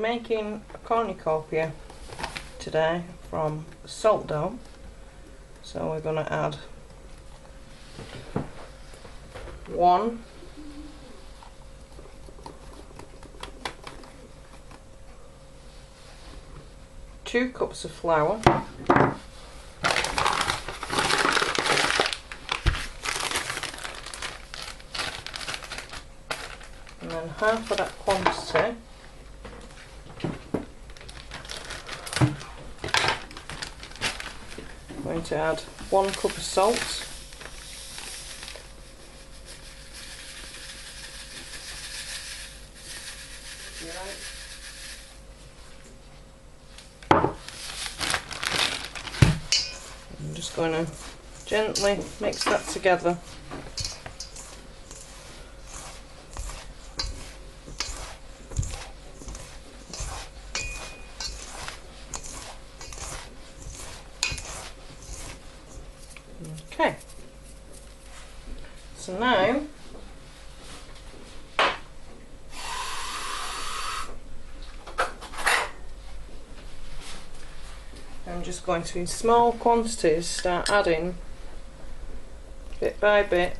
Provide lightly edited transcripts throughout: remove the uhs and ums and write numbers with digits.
making a cornucopia today from salt dough, so we're going to add 2 cups of flour, and then half of that quantity I'm going to add 1 cup of salt, I'm just going to gently mix that together. Okay, so now I'm just going to, in small quantities, start adding bit by bit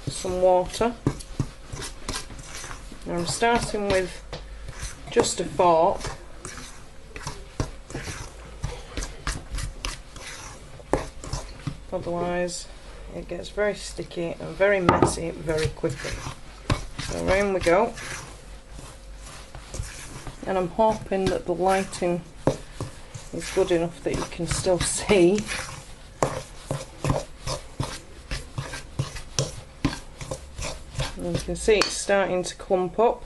some water. Now I'm starting with just a fork. Otherwise it gets very sticky and very messy very quickly. So around we go, and I'm hoping that the lighting is good enough that you can still see. And you can see it's starting to clump up.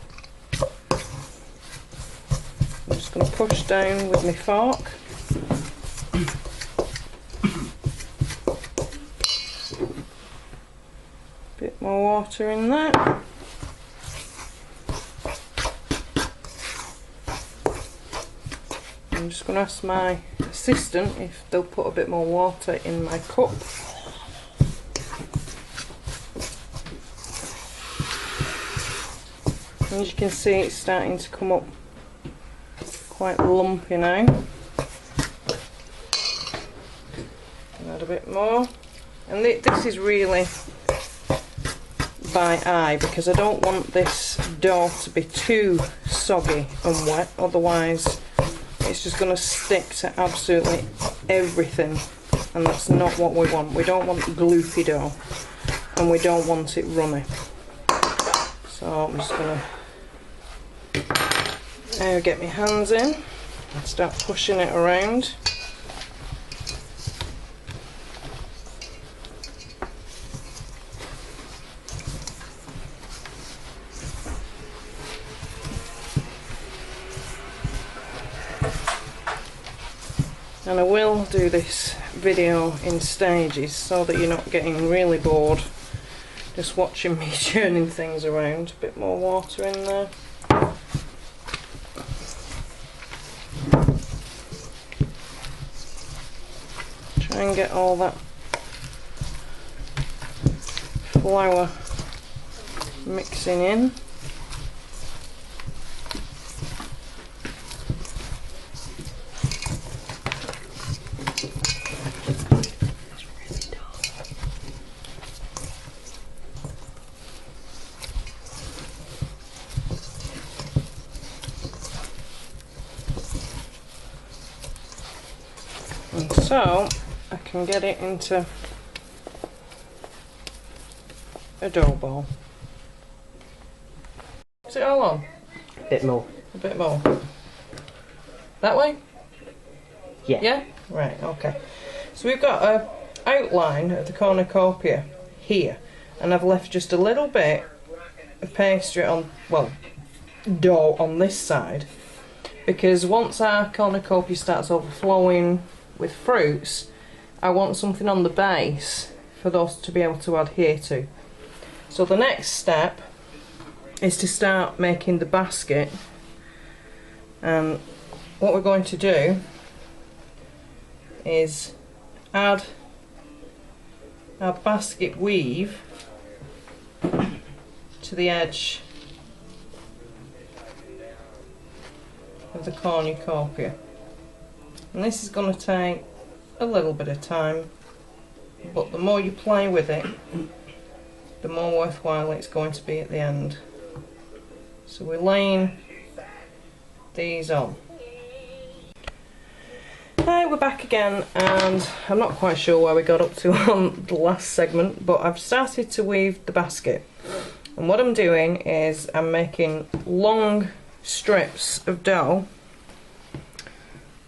I'm just going to push down with my fork. Bit more water in there. I'm just going to ask my assistant if they'll put a bit more water in my cup. And as you can see, it's starting to come up quite lumpy now. Add a bit more. And this is really by eye, because I don't want this dough to be too soggy and wet, otherwise it's just going to stick to absolutely everything, and that's not what we want. We don't want gloopy dough, and we don't want it runny. So I'm just going to now get my hands in and start pushing it around. And I will do this video in stages so that you're not getting really bored just watching me churning things around. A bit more water in there. Try and get all that flour mixing in. And so I can get it into a dough ball. Is it all on? A bit more. A bit more. That way? Yeah. Yeah? Right, okay. So we've got an outline of the cornucopia here, and I've left just a little bit of pastry on, well, dough on this side, because once our cornucopia starts overflowing with fruits, I want something on the base for those to be able to adhere to. So the next step is to start making the basket, and what we're going to do is add our basket weave to the edge the Cornucopia. And this is going to take a little bit of time, but the more you play with it, the more worthwhile it's going to be at the end. So we're laying these on. Hi, we're back again, and I'm not quite sure where we got up to on the last segment, but I've started to weave the basket. And what I'm doing is I'm making long strips of dough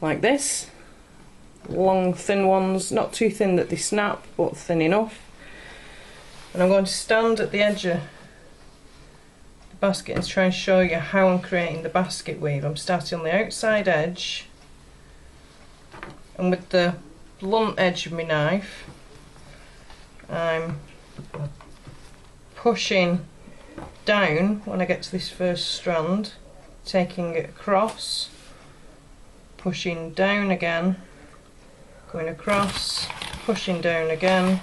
like this. Long thin ones, not too thin that they snap, but thin enough. And I'm going to stand at the edge of the basket and try and show you how I'm creating the basket weave. I'm starting on the outside edge, and with the blunt edge of my knife I'm pushing down when I get to this first strand, taking it across, pushing down again, going across, pushing down again,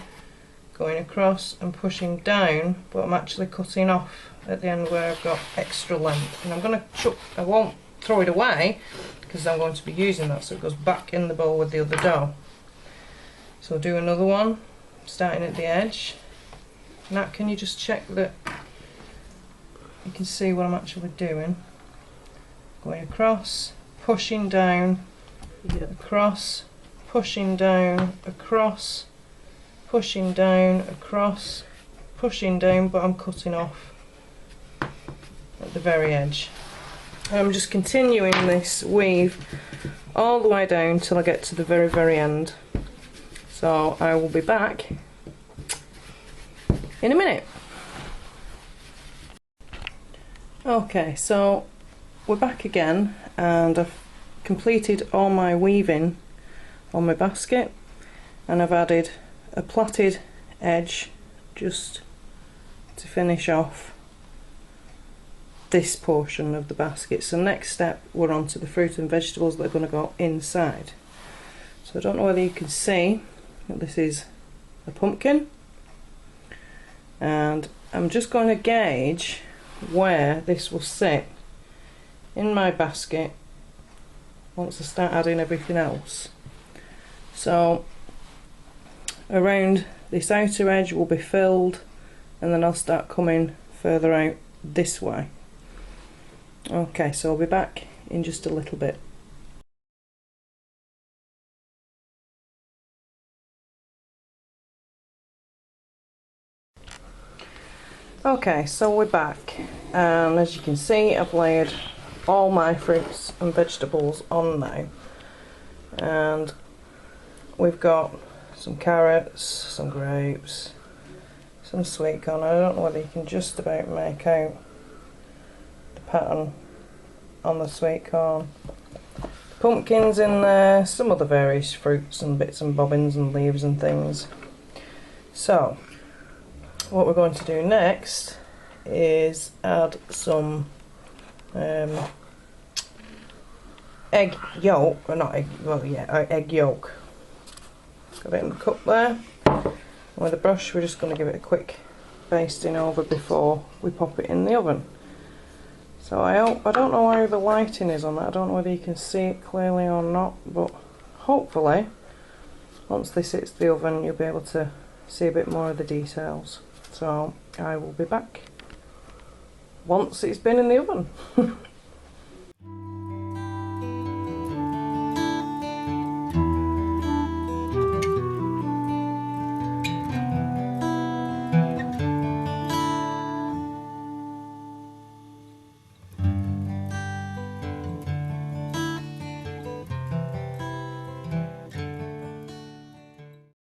going across and pushing down, but I'm actually cutting off at the end where I've got extra length. And I'm going to chuck, I won't throw it away because I'm going to be using that, so it goes back in the bowl with the other dough. So I'll do another one, starting at the edge. Now can you just check that you can see what I'm actually doing? Going across, pushing down, across, pushing down, across, pushing down, across, pushing down, but I'm cutting off at the very edge. And I'm just continuing this weave all the way down till I get to the very, very end. So I will be back in a minute. Okay, so we're back again, and I've completed all my weaving on my basket, and I've added a plaited edge just to finish off this portion of the basket. So next step, we're on to the fruit and vegetables that are going to go inside. So I don't know whether you can see that this is a pumpkin, and I'm just going to gauge where this will sit in my basket once I start adding everything else. So around this outer edge will be filled, and then I'll start coming further out this way. Okay, so I'll be back in just a little bit. Okay, so we're back, and as you can see, I've laid all my fruits and vegetables on now, and we've got some carrots, some grapes, some sweet corn. I don't know whether you can just about make out the pattern on the sweet corn. Pumpkins in there, some other various fruits and bits and bobbins and leaves and things. So what we're going to do next is add some egg yolk, or not egg, well yeah, egg yolk. Got it in the cup there. And with a brush we're just going to give it a quick basting over before we pop it in the oven. So I don't know where the lighting is on that, I don't know whether you can see it clearly or not, but hopefully once this hits the oven you'll be able to see a bit more of the details. So I will be back once it's been in the oven.